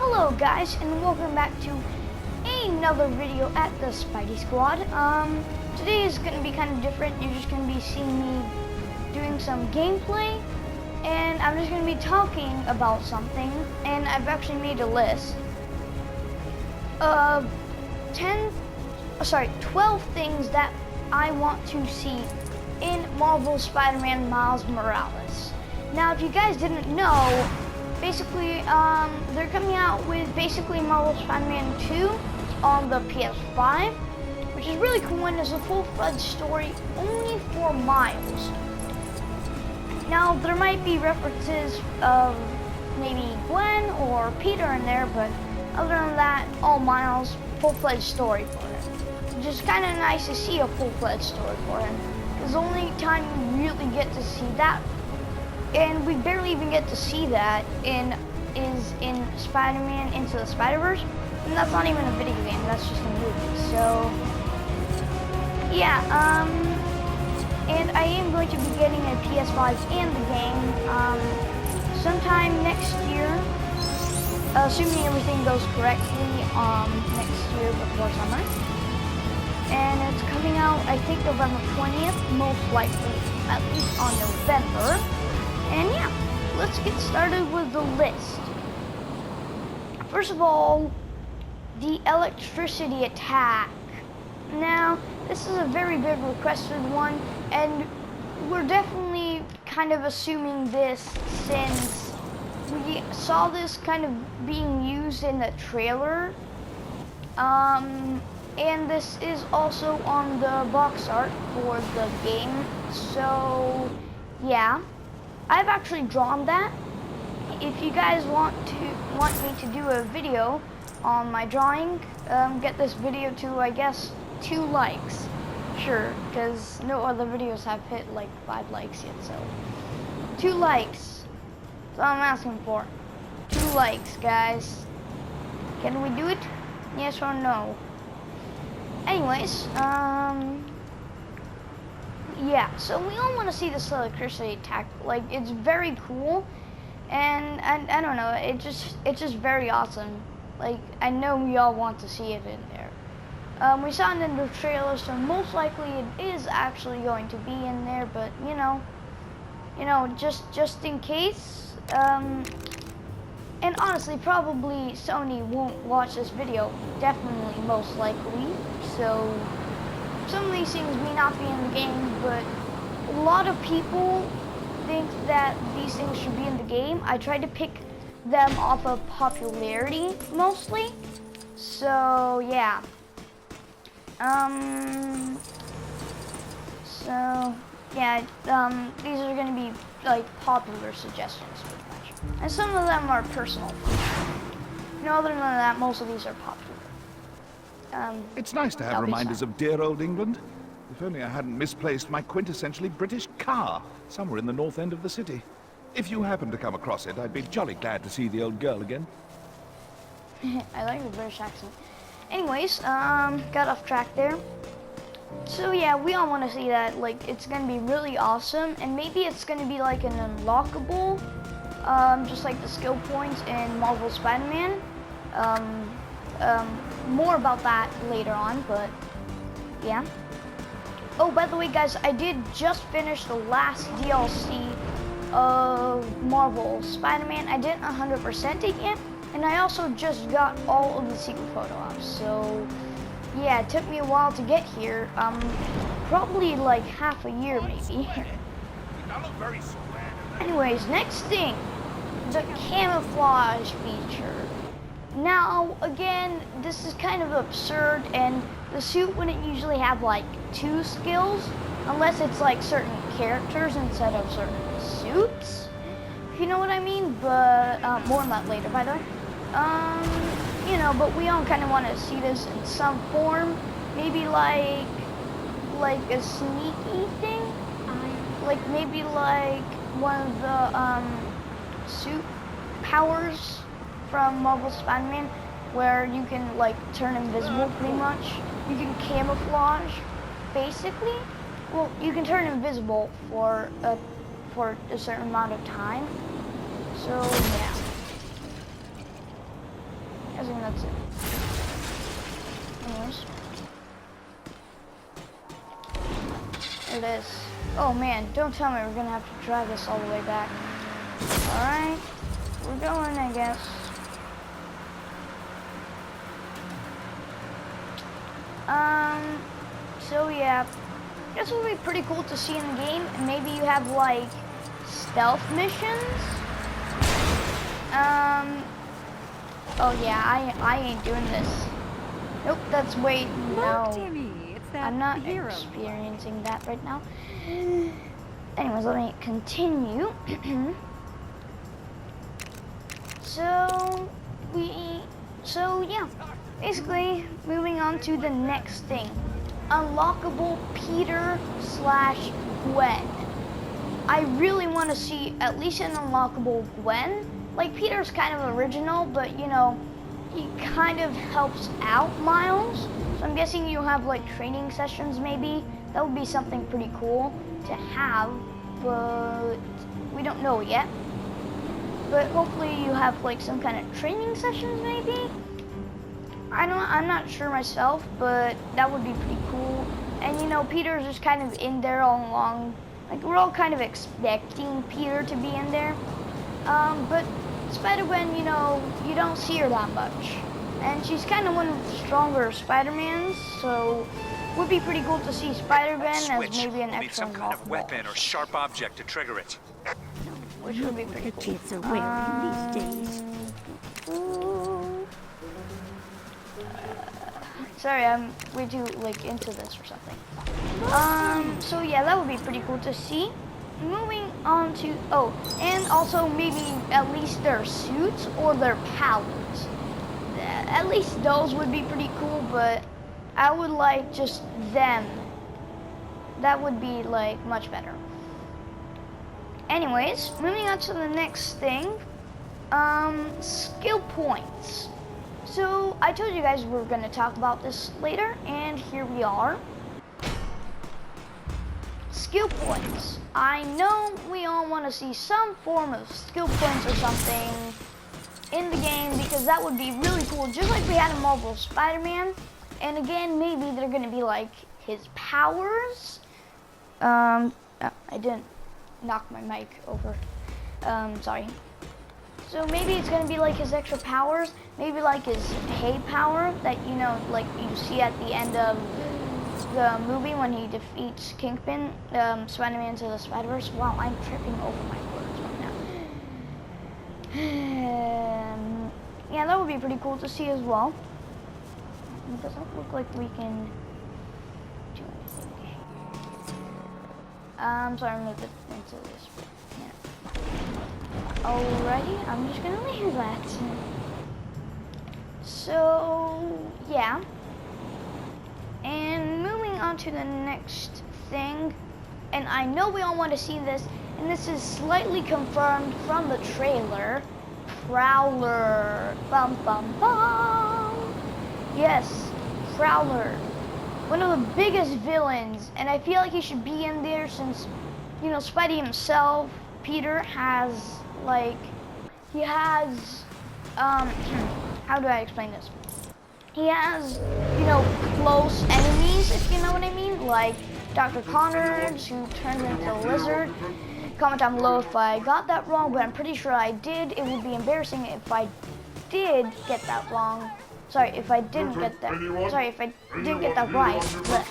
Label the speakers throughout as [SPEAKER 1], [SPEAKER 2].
[SPEAKER 1] Hello guys, and welcome back to another video at the Spidey Squad. Today is going to be kind of different. You're just going to be seeing me doing some gameplay, and I'm just going to be talking about something, and I've actually made a list of 12 things that I want to see in Marvel's Spider-Man Miles Morales. Now, if you guys didn't know, basically, they're coming out with basically Marvel's Spider-Man 2 on the PS5, which is really cool and is a full-fledged story only for Miles. Now, there might be references of maybe Gwen or Peter in there, but other than that, all Miles, full-fledged story for him. Which is kind of nice to see a full-fledged story for him. Because the only time you really get to see that, and we barely even get to see that is in Spider-Man Into the Spider-Verse, and that's not even a video game, that's just a movie. So yeah, and I am going to be getting a PS5 and the game sometime next year, assuming everything goes correctly, next year before summer. And it's coming out, I think, November 20th, most likely, at least on November. And yeah, let's get started with the list. First of all, the electricity attack. Now, this is a very big requested one, and we're definitely kind of assuming this since we saw this kind of being used in the trailer. And this is also on the box art for the game, so yeah. I've actually drawn that. If you guys want me to do a video on my drawing, get this video to, I guess, 2 likes. Sure, because no other videos have hit like 5 likes yet, so 2 likes. That's all I'm asking for. 2 likes, guys. Can we do it? Yes or no? Anyways, yeah, so we all want to see this electricity attack. Like, it's very cool, and I don't know, it's just very awesome. Like, I know we all want to see it in there. We saw it in the trailer, so most likely it is actually going to be in there. But you know, just in case. And honestly, probably Sony won't watch this video. Definitely, most likely. So some of these things may not be in the game, but a lot of people think that these things should be in the game. I tried to pick them off of popularity, mostly. So, yeah. These are going to be, like, popular suggestions, pretty much. And some of them are personal. Other than that, most of these are popular.
[SPEAKER 2] It's nice to have reminders of dear old England. If only I hadn't misplaced my quintessentially British car somewhere in the north end of the city. If you happen to come across it, I'd be jolly glad to see the old girl again.
[SPEAKER 1] I like the British accent. Anyways, got off track there. So yeah, we all want to see that. Like, it's going to be really awesome, and maybe it's going to be like an unlockable, just like the skill points in Marvel's Spider-Man. More about that later on, but yeah. Oh, by the way, guys, I did just finish the last DLC of Marvel's Spider-Man. I didn't 100% it yet, and I also just got all of the secret photo ops. So yeah, it took me a while to get here. Probably like half a year, maybe. Anyways, next thing, the camouflage feature. Now, again, this is kind of absurd, and the suit wouldn't usually have like 2 skills, unless it's like certain characters instead of certain suits, if you know what I mean, but more on that later, by the way. But we all kind of want to see this in some form, maybe like a sneaky thing, like maybe like one of the suit powers from Marvel's Spider-Man, where you can like turn invisible pretty much. You can camouflage, basically. Well, you can turn invisible for a certain amount of time. So yeah. guessing that's it. Anyways. There it is. Oh man, don't tell me we're gonna have to drag this all the way back. Alright, we're going, I guess. So yeah, I guess it would be pretty cool to see in the game. And maybe you have like stealth missions. Oh yeah, I ain't doing this. Nope, that's wait, no.
[SPEAKER 3] Look, Timmy, it's that
[SPEAKER 1] I'm not
[SPEAKER 3] hero.
[SPEAKER 1] experiencing that right now. Anyways, let me continue. So yeah, basically moving on to the next thing. Unlockable Peter / Gwen. I really want to see at least an unlockable Gwen. Like Peter's kind of original, but you know, he kind of helps out Miles. So I'm guessing you'll have like training sessions maybe. That would be something pretty cool to have, but we don't know yet. But hopefully you have like some kind of training sessions maybe. I'm not sure myself, but that would be pretty cool. And you know, Peter's just kind of in there all along. Like we're all kind of expecting Peter to be in there. But Spider-Gwen, you know, you don't see her that much. And she's kind of one of the stronger Spider-Mans, so would be pretty cool to see Spider-Gwen as maybe an
[SPEAKER 4] We'll need
[SPEAKER 1] extra
[SPEAKER 4] some kind of weapon or sharp object to trigger it.
[SPEAKER 1] which would be pretty
[SPEAKER 3] The
[SPEAKER 1] cool.
[SPEAKER 3] kids are wearing these days.
[SPEAKER 1] Sorry, I'm way too like into this or something. So yeah, that would be pretty cool to see. Moving on to and also maybe at least their suits or their powers. At least those would be pretty cool, but I would like just them. That would be like much better. Anyways, moving on to the next thing. Skill points. So I told you guys we were going to talk about this later, and here we are. Skill points. I know we all want to see some form of skill points or something in the game because that would be really cool, just like we had in Marvels Spiderman. And again, maybe they're going to be like his powers. I didn't knock my mic over. Sorry. So maybe it's going to be like his extra powers, maybe like his hay power that, you know, like you see at the end of the movie when he defeats Kingpin, Spider-Man into the Spider-Verse. Wow, I'm tripping over my words right now. Yeah, that would be pretty cool to see as well. It doesn't look like we can do anything. Sorry, I'm moving into this. Yeah. Alrighty, I'm just gonna leave that. So, yeah. And moving on to the next thing, and I know we all want to see this, and this is slightly confirmed from the trailer. Prowler. Bum bum bum. Yes, Prowler. One of the biggest villains, and I feel like he should be in there since, you know, Spidey himself, Peter, has, like, he has, how do I explain this? He has, you know, close enemies, if you know what I mean, like Dr. Connors, who turns into a lizard. Comment down below if I got that wrong, but I'm pretty sure I did. It would be embarrassing if I did get that wrong. Sorry, if I didn't get that. Sorry, if I didn't get that right. But,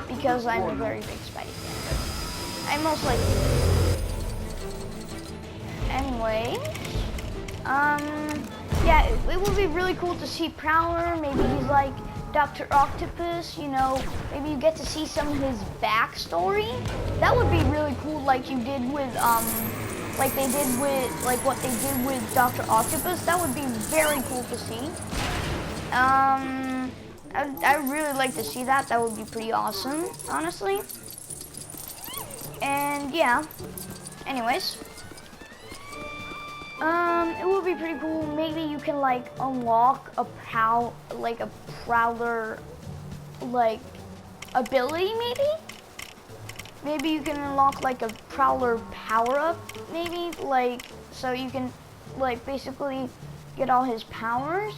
[SPEAKER 1] because I'm a very big Spidey fan. I most likely. Anyway, yeah, it would be really cool to see Prowler. Maybe he's like Dr. Octopus, you know, maybe you get to see some of his backstory. That would be really cool, like you did with, like they did with, like what they did with Dr. Octopus. That would be very cool to see. I'd really like to see that. That would be pretty awesome, honestly. And yeah, anyways. It would be pretty cool. Maybe you can like unlock a Prowler like ability. Maybe you can unlock like a Prowler power up. Maybe like so you can like basically get all his powers,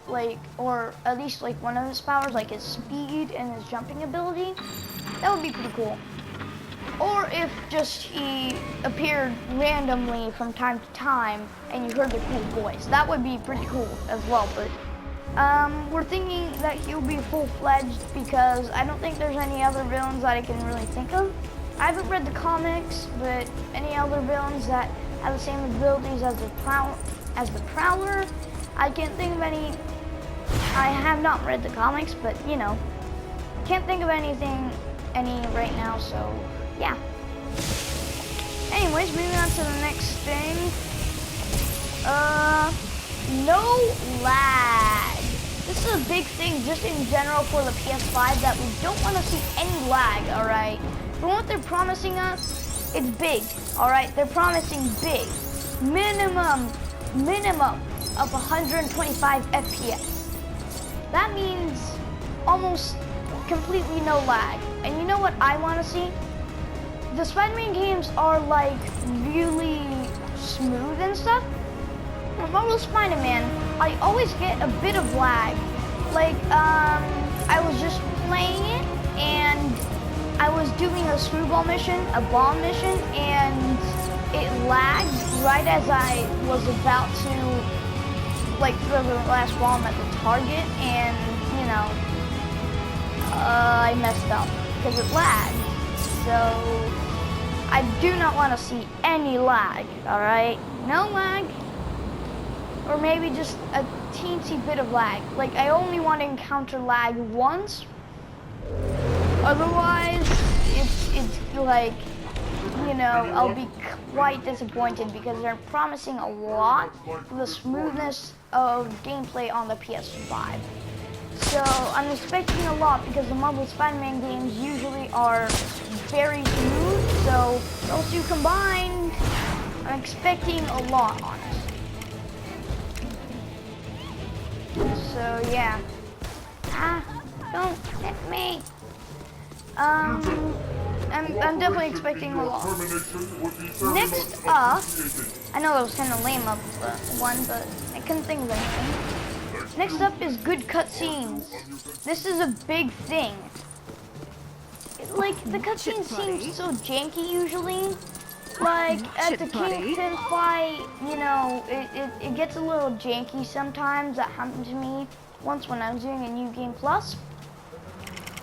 [SPEAKER 1] like, or at least like one of his powers, like his speed and his jumping ability. That would be pretty cool. Or if just he appeared randomly from time to time and you heard the cool voice. That would be pretty cool as well, but we're thinking that he'll be full-fledged because I don't think there's any other villains that I can really think of. I haven't read the comics, but any other villains that have the same abilities as the Prowler, I can't think of any. I have not read the comics, but you know, can't think of any right now, so yeah. Anyways, moving on to the next thing. No lag. This is a big thing just in general for the PS5 that we don't want to see any lag, alright? From what they're promising us, it's big, alright? They're promising big. Minimum of 125 FPS. That means almost completely no lag. And you know what I want to see? The Spider-Man games are like really smooth and stuff. For Marvels Spiderman, I always get a bit of lag. Like, I was just playing it and I was doing a screwball mission, a bomb mission, and it lagged right as I was about to, like, throw the last bomb at the target, and, you know, I messed up because it lagged. So, I do not want to see any lag, alright? No lag. Or maybe just a teensy bit of lag. Like, I only want to encounter lag once. Otherwise, it's like, you know, I'll be quite disappointed because they're promising a lot for the smoothness of gameplay on the PS5. So, I'm expecting a lot because the Marvels Spiderman games usually are very smooth. So, those two combined, I'm expecting a lot, honestly. So yeah. Don't hit me. I'm definitely expecting a lot. Next up, I know that was kind of lame up one, but I couldn't think of anything. Next up is good cutscenes. This is a big thing. Like, the cutscenes seem so janky usually. Like, at the Kingpin fight, you know, it gets a little janky sometimes. That happened to me once when I was doing a New Game Plus.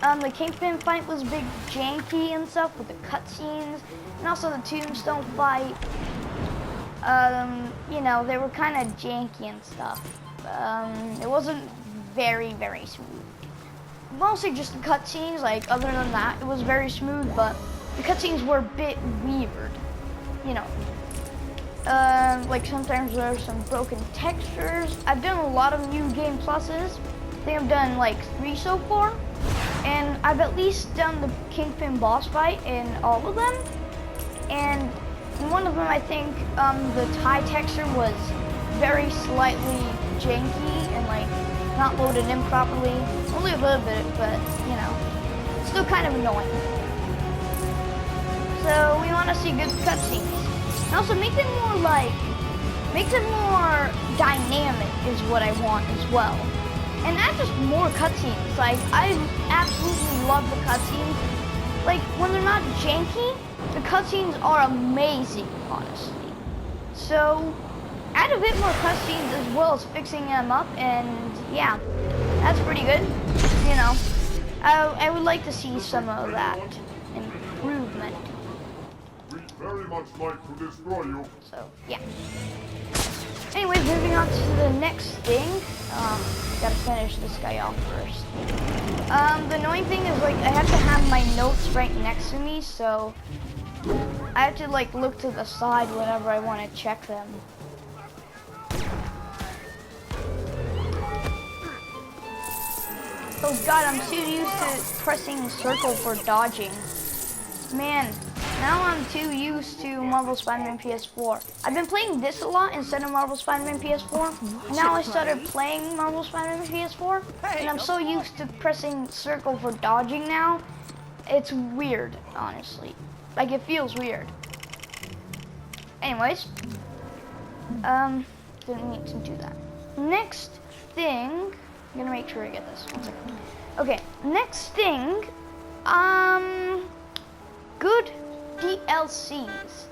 [SPEAKER 1] The Kingpin fight was big janky and stuff with the cutscenes, and also the Tombstone fight. You know, they were kind of janky and stuff. It wasn't very, very smooth. Mostly just the cutscenes, like, other than that, it was very smooth, but the cutscenes were a bit weird. You know, like sometimes there are some broken textures. I've done a lot of New Game Pluses. I think I've done like 3 so far. And I've at least done the Kingpin boss fight in all of them. And in one of them, I think the tie texture was very slightly janky and like not loaded in properly. Only a little bit, but you know, still kind of annoying. So we want to see good cutscenes. And also make them more dynamic is what I want as well. And not just more cutscenes. Like, I absolutely love the cutscenes. Like, when they're not janky, the cutscenes are amazing, honestly. So, add a bit more cutscenes as well as fixing them up, and yeah, that's pretty good. You know, I would like to see some of that improvement.
[SPEAKER 5] Very much like to destroy you.
[SPEAKER 1] So, yeah. Anyways, moving on to the next thing. Gotta finish this guy off first. The annoying thing is, like, I have to have my notes right next to me, so I have to, like, look to the side whenever I want to check them. Oh god, I'm too used to pressing circle for dodging. Man. Now I'm too used to Marvels Spiderman PS4. I've been playing this a lot instead of Marvels Spiderman PS4. Now I started playing Marvels Spiderman PS4, and I'm so used to pressing circle for dodging now. It's weird, honestly. Like, it feels weird. Anyways, didn't mean to do that. Next thing, I'm gonna make sure I get this. 1 second. Okay, next thing, good DLCs.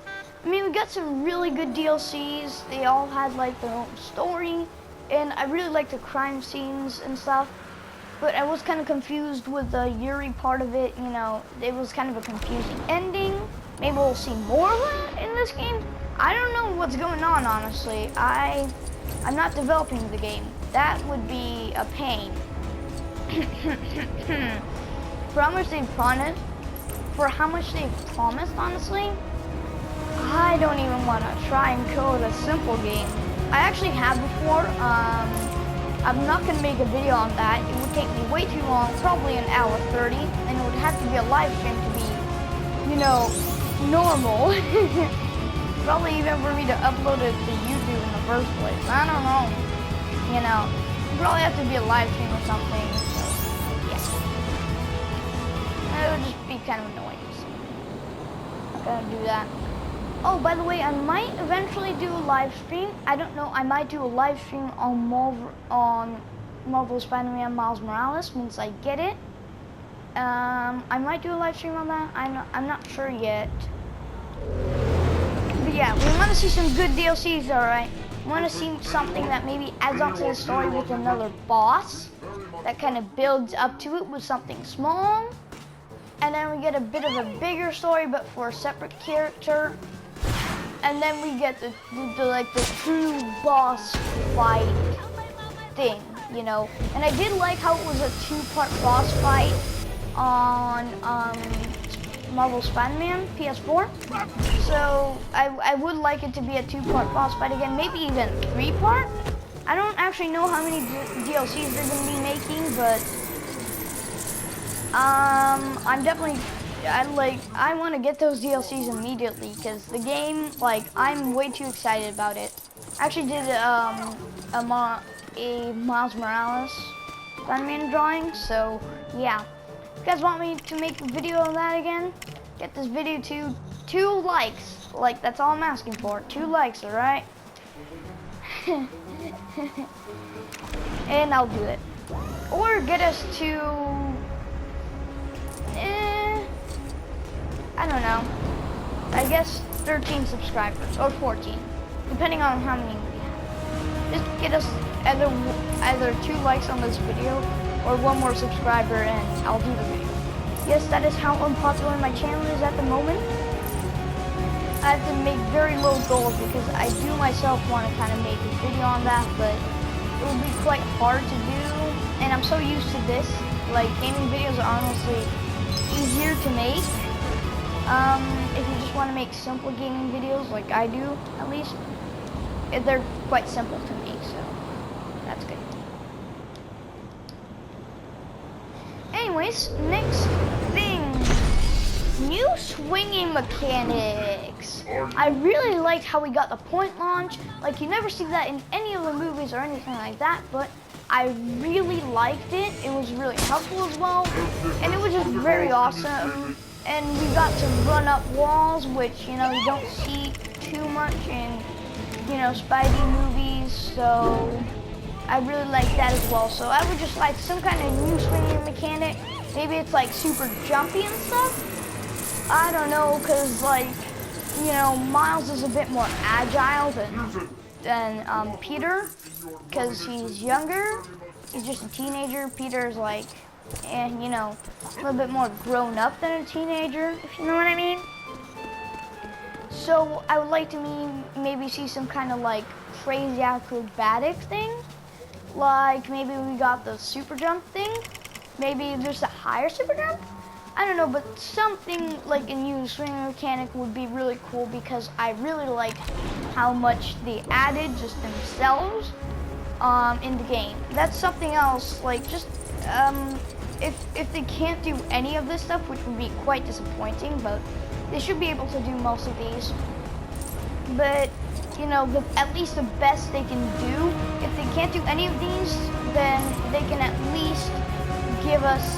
[SPEAKER 1] I mean, we got some really good DLCs. They all had like their own story, and I really like the crime scenes and stuff. But I was kind of confused with the Yuri part of it. You know, it was kind of a confusing ending. Maybe we'll see more of that in this game. I don't know what's going on, honestly. I'm not developing the game. That would be a pain. For how much they've promised, honestly, I don't even want to try and code a simple game. I actually have before. I'm not going to make a video on that. It would take me way too long, probably an hour 30, and it would have to be a live stream to be, you know, normal. Probably even for me to upload it to YouTube in the first place. I don't know. You know, it'd probably have to be a live stream or something. So, yeah. It would just be kind of annoying. So I'm not gonna do that. Oh, by the way, I might eventually do a live stream. I don't know. I might do a live stream on Marvel's Spiderman Miles Morales once I get it. I might do a live stream on that. I'm not sure yet. But yeah, we want to see some good DLCs, alright? We want to see something that maybe adds on to the story with another boss. That kind of builds up to it with something small. And then we get a bit of a bigger story, but for a separate character. And then we get the true boss fight thing, you know. And I did like how it was a 2-part boss fight on Marvel's Spiderman PS4. So I would like it to be a 2-part boss fight again, maybe even 3-part. I don't actually know how many DLCs they're going to be making, but I'm definitely. I want to get those DLCs immediately because the game, like, I'm way too excited about it. I actually did a Miles Morales Spider-Man drawing, so yeah. If you guys want me to make a video of that again, get this video to 2 likes. Like, that's all I'm asking for. 2 likes, alright? And I'll do it. Or get us to I don't know. I guess 13 subscribers or 14, depending on how many we have. Just get us either 2 likes on this video or 1 more subscriber, and I'll do the video. Yes, that is how unpopular my channel is at the moment. I have to make very low goals because I do myself want to kind of make a video on that, but it will be quite hard to do. And I'm so used to this. Like, gaming videos are honestly easier to make. If you just want to make simple gaming videos like I do, at least, they're quite simple to make, so that's good. Anyways, next thing, new swinging mechanics. I really liked how we got the point launch. Like, you never see that in any of the movies or anything like that, but I really liked it. It was really helpful as well, and it was just very awesome. And we got to run up walls, which, you know, you don't see too much in, you know, Spidey movies, so I really like that as well. So I would just like some kind of new swinging mechanic. Maybe it's like super jumpy and stuff. I don't know, because, like, you know, Miles is a bit more agile than Peter, because he's younger. He's just a teenager. Peter's like, and, you know, a little bit more grown up than a teenager, if you know what I mean. So I would like to maybe see some kind of like crazy acrobatic thing. Like maybe we got the super jump thing. Maybe there's a higher super jump. I don't know, but something like a new swinging mechanic would be really cool because I really like how much they added just themselves in the game. That's something else, like just if they can't do any of this stuff, which would be quite disappointing, but they should be able to do most of these. But, you know, at least the best they can do, if they can't do any of these, then they can at least give us,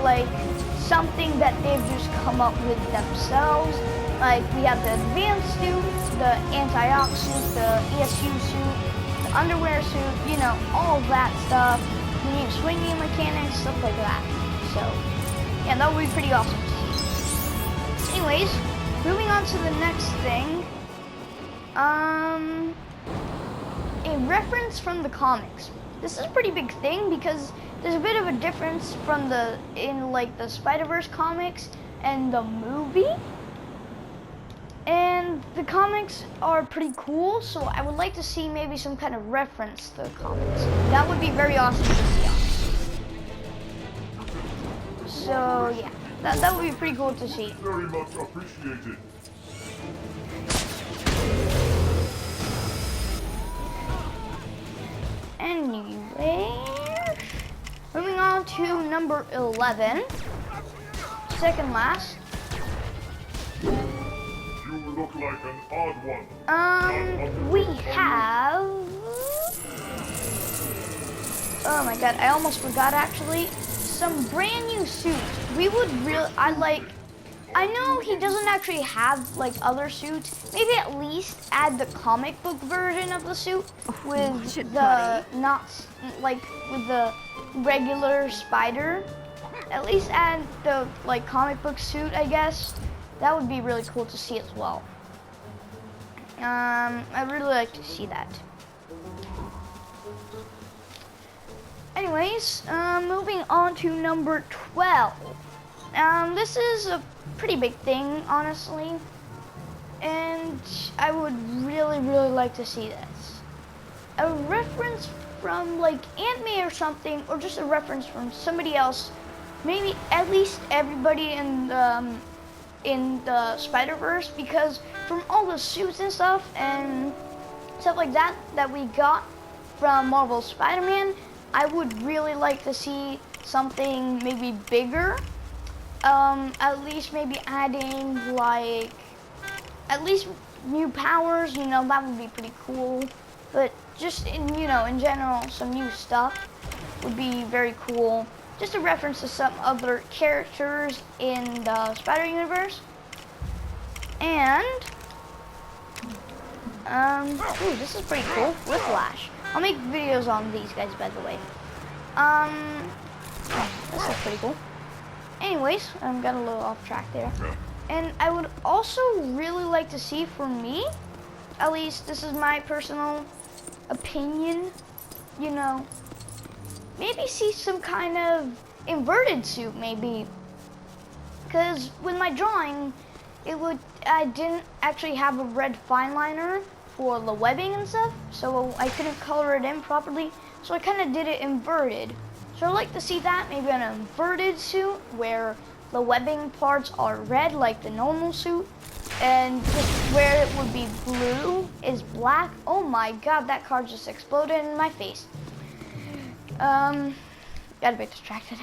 [SPEAKER 1] like, something that they've just come up with themselves. Like, we have the advanced suit, the anti-ox suit, the ESU suit, underwear suit, you know, all that stuff. You need swinging mechanics, stuff like that. So, yeah, that would be pretty awesome to see. Anyways, moving on to the next thing. A reference from the comics. This is a pretty big thing because there's a bit of a difference from the Spider-Verse comics and the movie. And the comics are pretty cool, so I would like to see maybe some kind of reference to the comics. That would be very awesome to see, honestly. So yeah, that would be pretty cool to see.
[SPEAKER 5] Very much appreciated.
[SPEAKER 1] Anyway, moving on to number 11, second last.
[SPEAKER 5] You look like an odd one.
[SPEAKER 1] We have. Oh my god, I almost forgot actually. Some brand new suits. We would really. I know he doesn't actually have like other suits. Maybe at least add the comic book version of the suit with the with the regular spider. At least add the comic book suit, I guess. That would be really cool to see as well. I'd really like to see that. Anyways, moving on to number 12. This is a pretty big thing, honestly, and I would really like to see this. A reference from Aunt May or something, or just a reference from somebody else. Maybe at least everybody in the Spider-Verse, because from all the suits and stuff like that we got from Marvel's Spider-Man, I would really like to see something maybe bigger. At least maybe adding at least new powers, you know, that would be pretty cool. But just in general, some new stuff would be very cool. Just a reference to some other characters in the Spider Universe. And ooh, this is pretty cool. Whiplash. I'll make videos on these guys, by the way. This is pretty cool. Anyways, got a little off track there. And I would also really like to see, for me, at least this is my personal opinion, you know, maybe see some kind of inverted suit, maybe. Because with my drawing, I didn't actually have a red fine liner for the webbing and stuff, so I couldn't color it in properly, so I kind of did it inverted. So I'd like to see that, maybe an inverted suit where the webbing parts are red like the normal suit, and just where it would be blue is black. Oh my god, that car just exploded in my face. Got a bit distracted.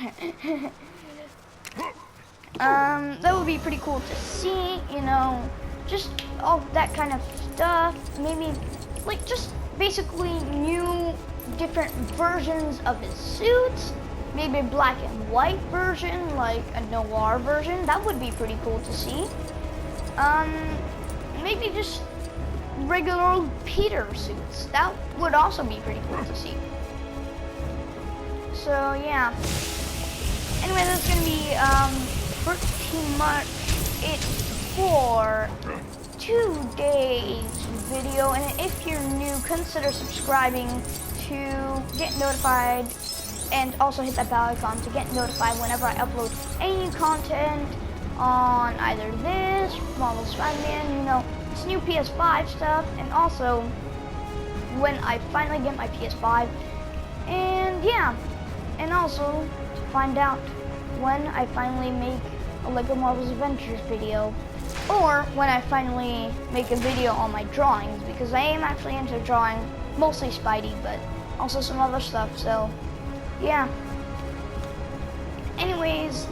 [SPEAKER 1] That would be pretty cool to see, you know, just all that kind of stuff. Maybe just basically new different versions of his suits, maybe a black and white version, like a noir version. That would be pretty cool to see. Maybe just regular old Peter suits. That would also be pretty cool to see. So yeah. Anyway, that's gonna be pretty much it for today's video. And if you're new, consider subscribing to get notified, and also hit that bell icon to get notified whenever I upload any new content on either this, Marvels Spiderman, you know, it's new PS5 stuff, and also when I finally get my PS5, and yeah, and also to find out when I finally make a LEGO Marvel's Adventures video, or when I finally make a video on my drawings, because I am actually into drawing, mostly Spidey, but also some other stuff, so yeah. Anyways,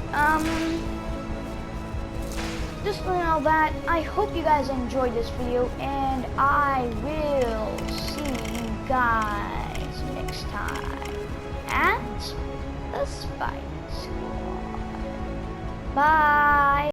[SPEAKER 1] just doing all that, I hope you guys enjoyed this video, and I will see you guys next time at the Spider Squad. Bye!